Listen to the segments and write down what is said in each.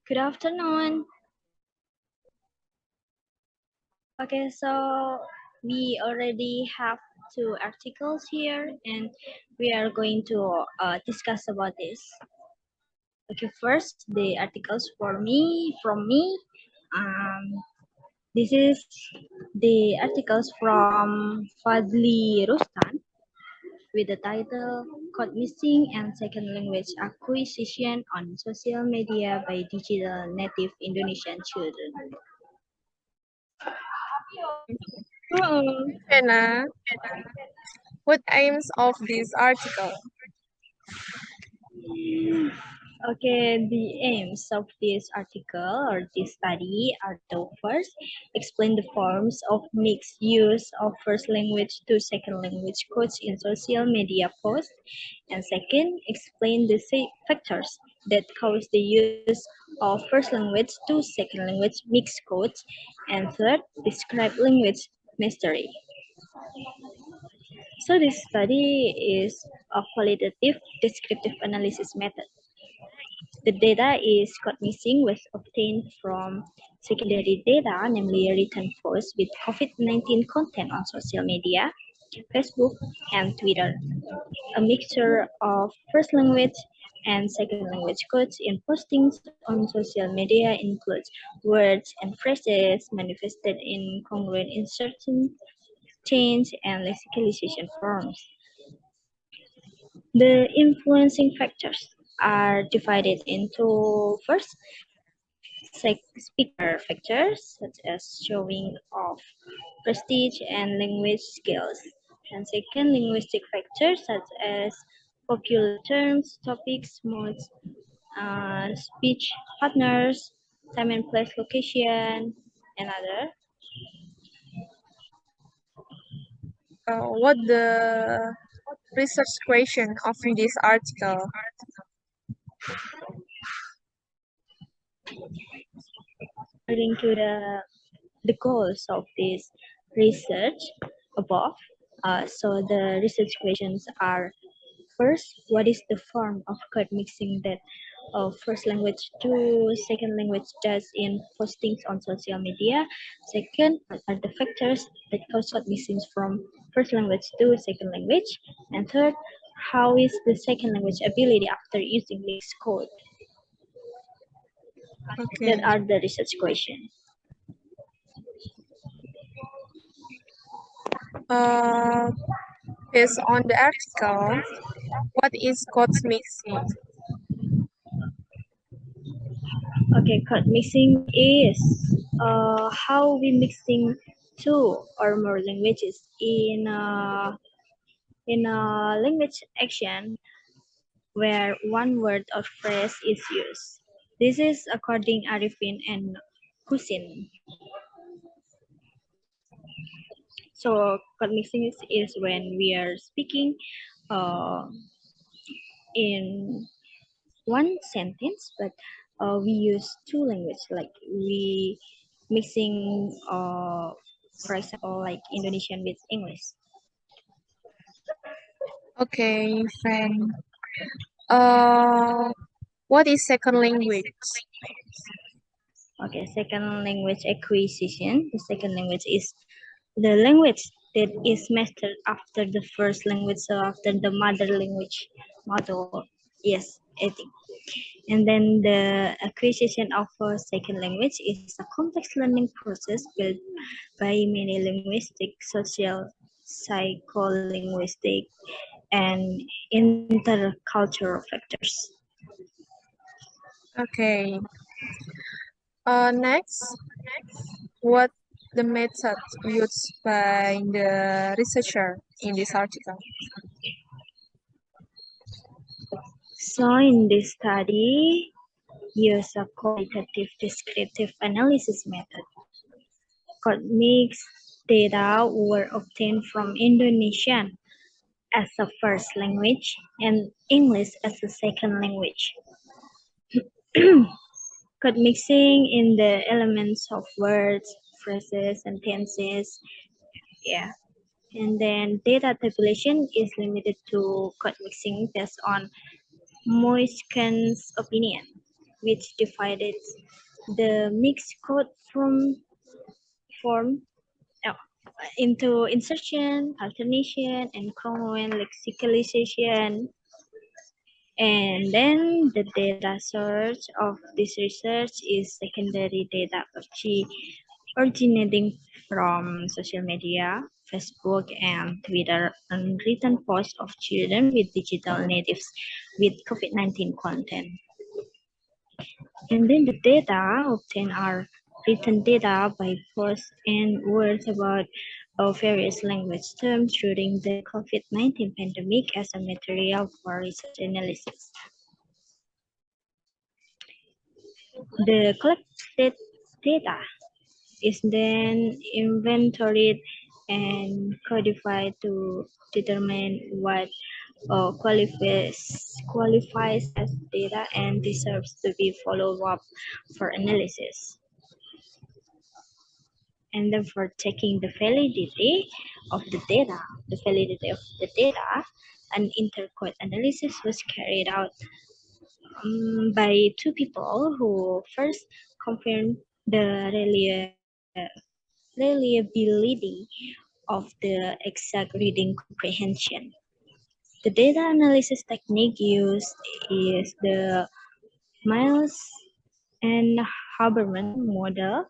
Good afternoon. Okay, so we already have two articles here and we are going to discuss about this. Okay, first the articles from me. Um, this is the articles from Fadli Rustan with the title Code Missing and Second Language Acquisition on Social Media by Digital Native Indonesian Children. Vena, what aims of this article? Okay, the aims of this article or this study are to first explain the forms of mixed use of first language to second language codes in social media posts, and second, explain the factors that cause the use of first language to second language mixed codes, and third, describe language mastery. So this study is a qualitative descriptive analysis method. The data is code missing was obtained from secondary data, namely written posts with COVID-19 content on social media, Facebook, and Twitter. A mixture of first language and second language codes in postings on social media includes words and phrases manifested in congruent insertion, change, and lexicalization forms. The influencing factors are divided into first speaker factors such as showing of prestige and language skills, and second linguistic factors such as popular terms, topics, modes, speech partners, time and place location, and other. What the research question of this article? According to the goals of this research above, so the research questions are: first, what is the form of code mixing that first language to second language does in postings on social media? Second, what are the factors that cause code mixing from first language to second language? And third, how is the second language ability after using mixed code? Okay. That are the research questions. Based on the article, what is code mixing? Okay, code mixing is how we mixing two or more languages in a language action where one word or phrase is used. This is according Arifin and Husin. So code mixing is when we are speaking uh, in one sentence, but we use two languages, like we mixing, for example, like Indonesian with English. Okay, friend. What is second language? Okay, second language acquisition. The second language is the language that is mastered after the first language, so after the mother language model. Yes, I think. And then the acquisition of a second language is a complex learning process built by many linguistic, social, psycholinguistic, and intercultural factors. Okay. Next, what the method used by the researcher in this article? So in this study, use a qualitative descriptive analysis method. Code mix data were obtained from Indonesian as a first language and English as a second language. Code mixing in the elements of words, phrases, and tenses. Yeah. And then data tabulation is limited to code mixing based on Moiskan's opinion. which divided the mixed code form uh, into insertion, alternation, and common lexicalization. And then the data source of this research is secondary data originating from social media, Facebook and Twitter, and written posts of children with digital natives with COVID-19 content. And then the data obtained are written data by posts and words about various language terms during the COVID-19 pandemic as a material for research analysis. The collected data is then inventoried and codified to determine what qualifies as data and deserves to be followed up for analysis. And then for checking the validity of the data, an intercode analysis was carried out by two people who first confirmed the reliability of the exact reading comprehension. The data analysis technique used is the Miles and Haberman model,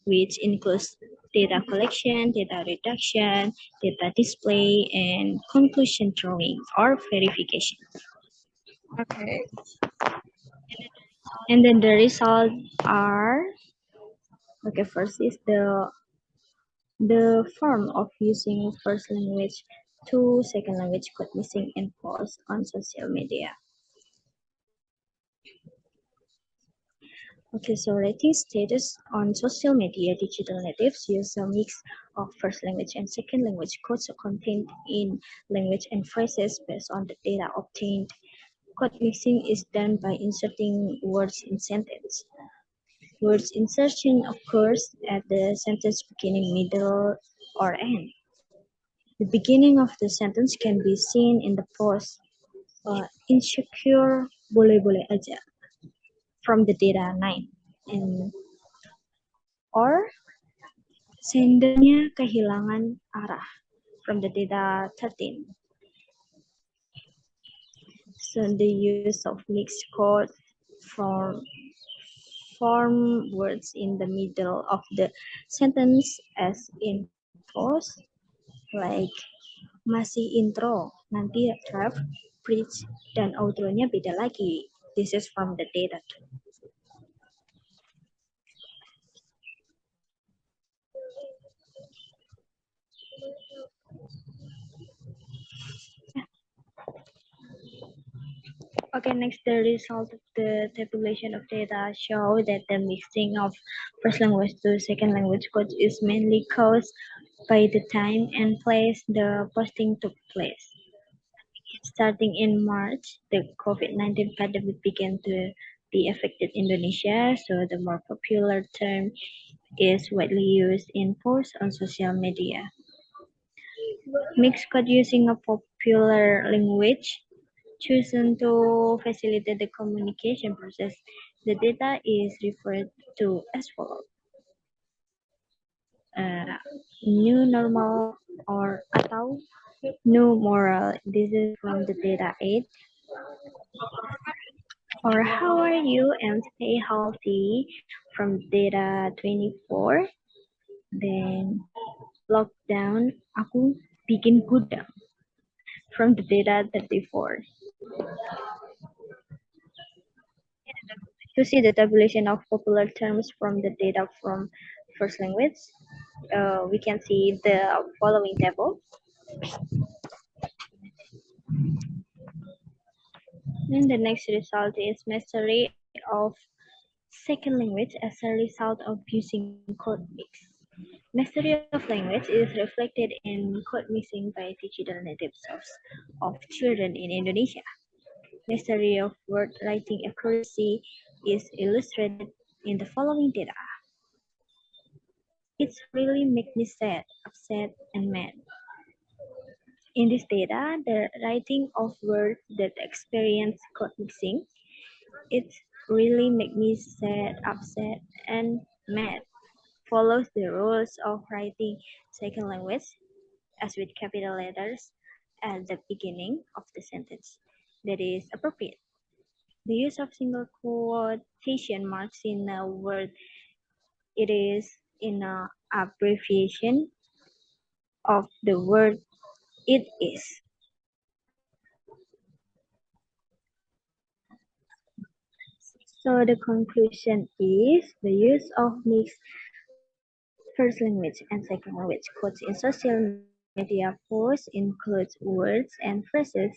which includes data collection, data reduction, data display, and conclusion drawing or verification. Okay. And then the results are, okay, first is the form of using first language to second language code missing and post on social media. Okay, so rating status on social media, digital natives use a mix of first language and second language codes contained in language and phrases based on the data obtained. Code mixing is done by inserting words in sentence. Words insertion occurs at the sentence beginning, middle, or end. The beginning of the sentence can be seen in the post insecure boleh-boleh aja from the data 9 and or sendernya kehilangan arah from the data 13. So the use of mixed code form words in the middle of the sentence as in post, like masih intro, nanti draft, bridge, dan outro-nya beda lagi. This is from the data. Okay, next, the result of the tabulation of data show that the mixing of first language to second language code is mainly caused by the time and place the posting took place. Starting in March, the COVID-19 pandemic began to be affected Indonesia, so the more popular term is widely used in posts on social media. Mixed code using a popular language chosen to facilitate the communication process. The data is referred to as follows. New normal or atau new moral. This is from the data 8. Or how are you and stay healthy from data 24. Then lockdown, aku bikin gudang from the data 34. To see the tabulation of popular terms from the data from first language, we can see the following table. And the next result is mastery of second language as a result of using code mix. Mastery of language is reflected in code mixing by digital natives of children in Indonesia. Mastery of word writing accuracy is illustrated in the following data. It's really make me sad, upset, and mad. In this data, the writing of words that experience code mixing, it's really make me sad, upset, and mad follows the rules of writing second language, as with capital letters at the beginning of the sentence. That is appropriate. The use of single quotation marks in a word, it is in a abbreviation of the word it is. So the conclusion is the use of mixed first language and second language quotes in social media posts includes words and phrases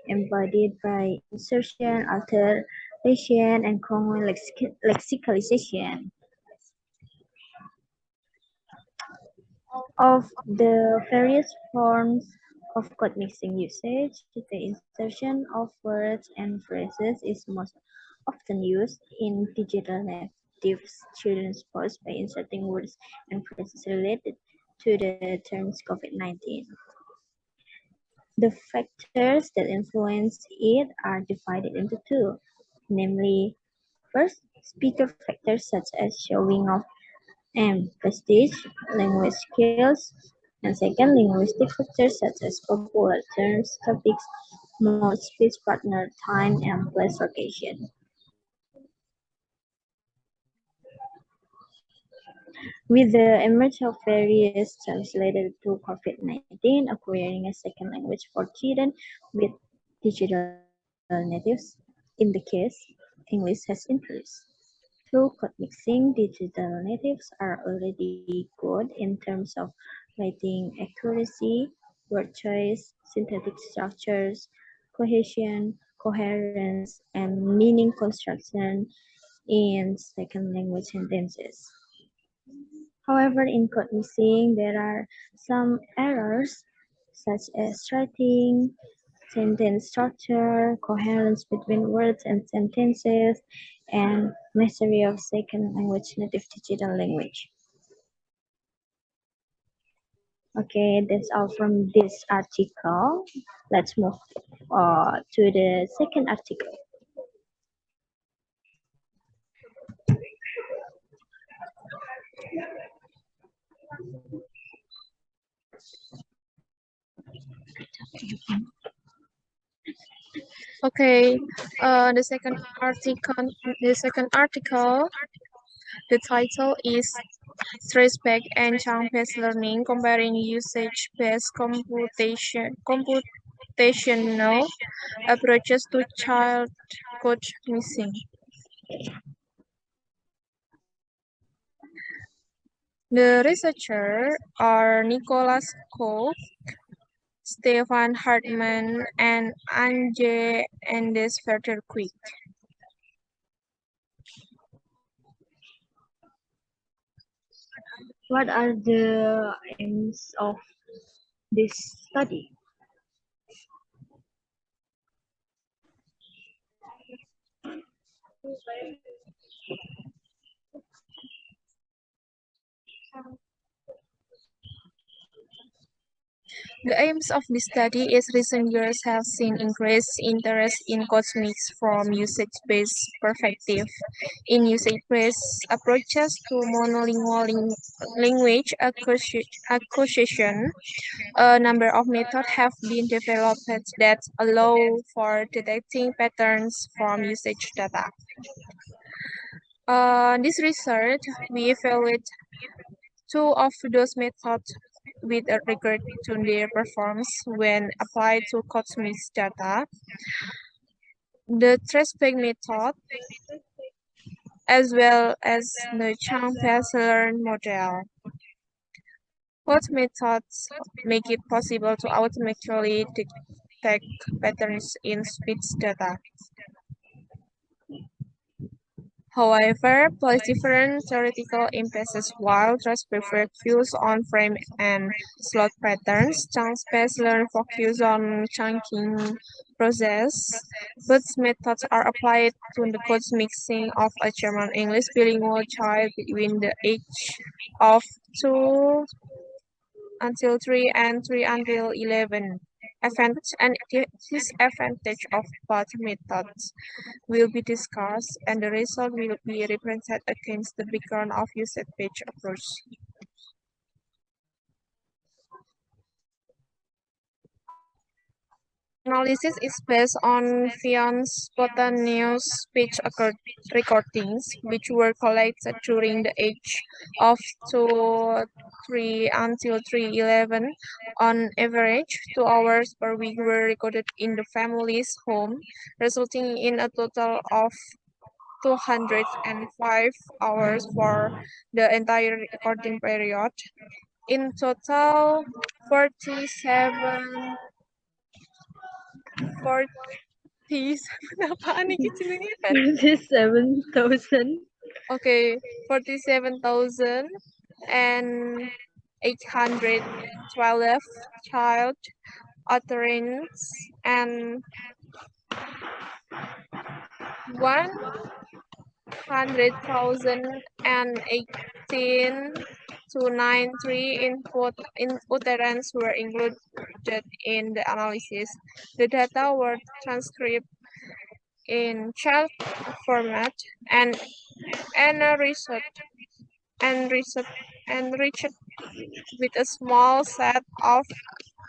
embodied by insertion, alteration, and common lexicalization. Of the various forms of code mixing usage, the insertion of words and phrases is most often used in digital native children's posts by inserting words and phrases related to the terms COVID-19. The factors that influence it are divided into two, namely, first, speaker factors such as showing off and prestige, language skills, and second, linguistic factors such as popular terms, topics, mode, speech partner, time, and place location. With the emergence of various terms related to COVID-19, acquiring a second language for children with digital natives, in the case, English has increased. Through code mixing, digital natives are already good in terms of writing accuracy, word choice, synthetic structures, cohesion, coherence, and meaning construction in second language sentences. However, in code mixing, there are some errors such as writing, sentence structure, coherence between words and sentences, and mastery of second language native digital language. Okay, that's all from this article. Let's move to the second article. Okay, the second article, the title is Traceback and Chunk-based learning, comparing usage-based computational approaches to child code mixing. The researchers are Nicholas Koch, Stefan Hartman, and Anje Endes Quick. What are the aims of this study? The aims of this study is recent years have seen increased interest in cosmics from usage-based perspective. In usage-based approaches to monolingual language acquisition, a number of methods have been developed that allow for detecting patterns from usage data. This research, we evaluate two of those methods with regard to their performance when applied to cosmics data. The traceback method, as well as the chunk-based learn model. Both methods make it possible to automatically detect patterns in speech data. However, place different theoretical emphasis. While traceback focus on frame and slot patterns, chunk-based learn focus on chunking process. Both methods are applied to the code mixing of a German English bilingual child between the age of 2 until 3 and 3 until 11. advantage and disadvantage of both methods will be discussed, and the result will be represented against the background of usage-based approach. The analysis is based on Fion's spontaneous speech recordings, which were collected during the age of 3 until 311. On average, 2 hours per week were recorded in the family's home, resulting in a total of 205 hours for the entire recording period. In total, 47 apaan nih kecilnya kan? 47,000. Okay, 47,812 child utterance and 100,018 to 93 in utterance were included in the analysis. The data were transcribed in chart format and enriched with a small set of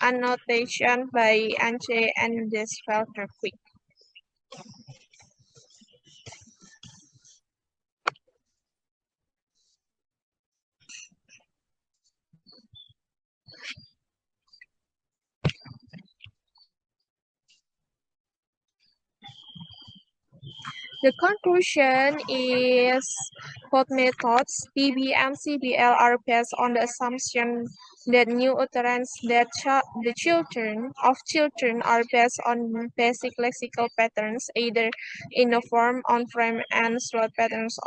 annotation by Anche and Desfelder Quick. The conclusion is both methods, PB and CBL, are based on the assumption that new utterance that the children are based on basic lexical patterns, either in the form, on-frame, and slot patterns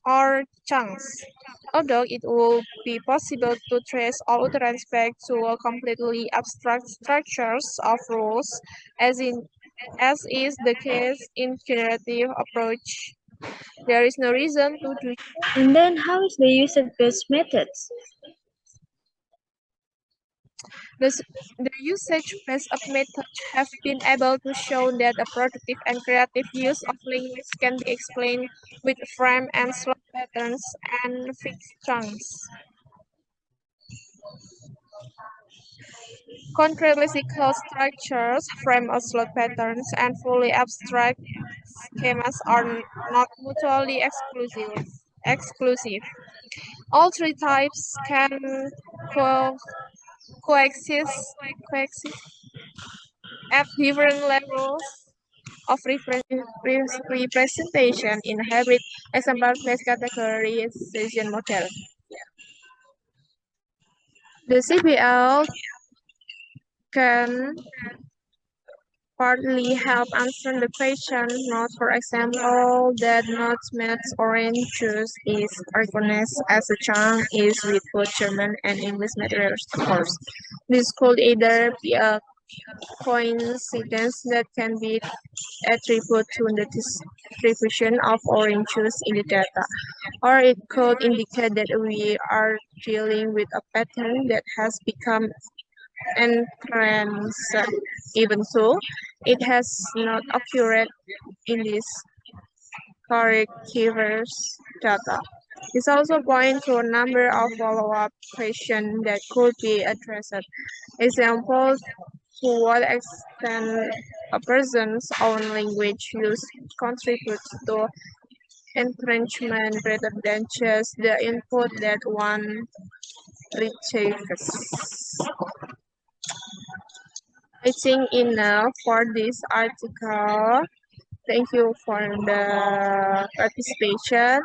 or chunks. Although it will be possible to trace all utterance back to completely abstract structures of rules, as is the case in generative approach, there is no reason to do so. And then how is the usage-based methods? The usage-based methods have been able to show that a productive and creative use of language can be explained with frame and slot patterns and fixed chunks. Concrete lexical structures, frame or slot patterns, and fully abstract schemas are not mutually exclusive. All three types can coexist at different levels of representation in a hybrid exemplar-based categorization model. The CBL can partly help answer the question, not for example, that not maths orange juice is recognized as a chunk is with both German and English materials course. This could either be a coincidence that can be attributed to the distribution of orange juice in the data, or it could indicate that we are dealing with a pattern that has become entrenched. Even so, it has not occurred in this correct keywords data. This also points to a number of follow-up questions that could be addressed. Examples, to what extent a person's own language use contributes to entrenchment rather than just the input that one receives. I think enough for this article. Thank you for the participation.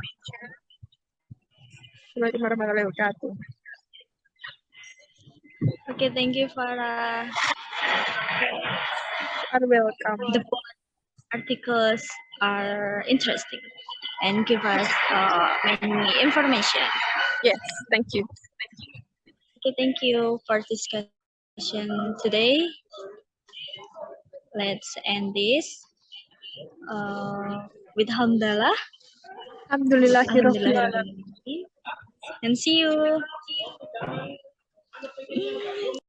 Okay, thank you, Farah. You're welcome. The articles are interesting and give us many information. Yes, thank you. Okay, thank you for discussion today. Let's end this with hamdalah. Alhamdulillahirrahmanirrahim. Alhamdulillah. And see you.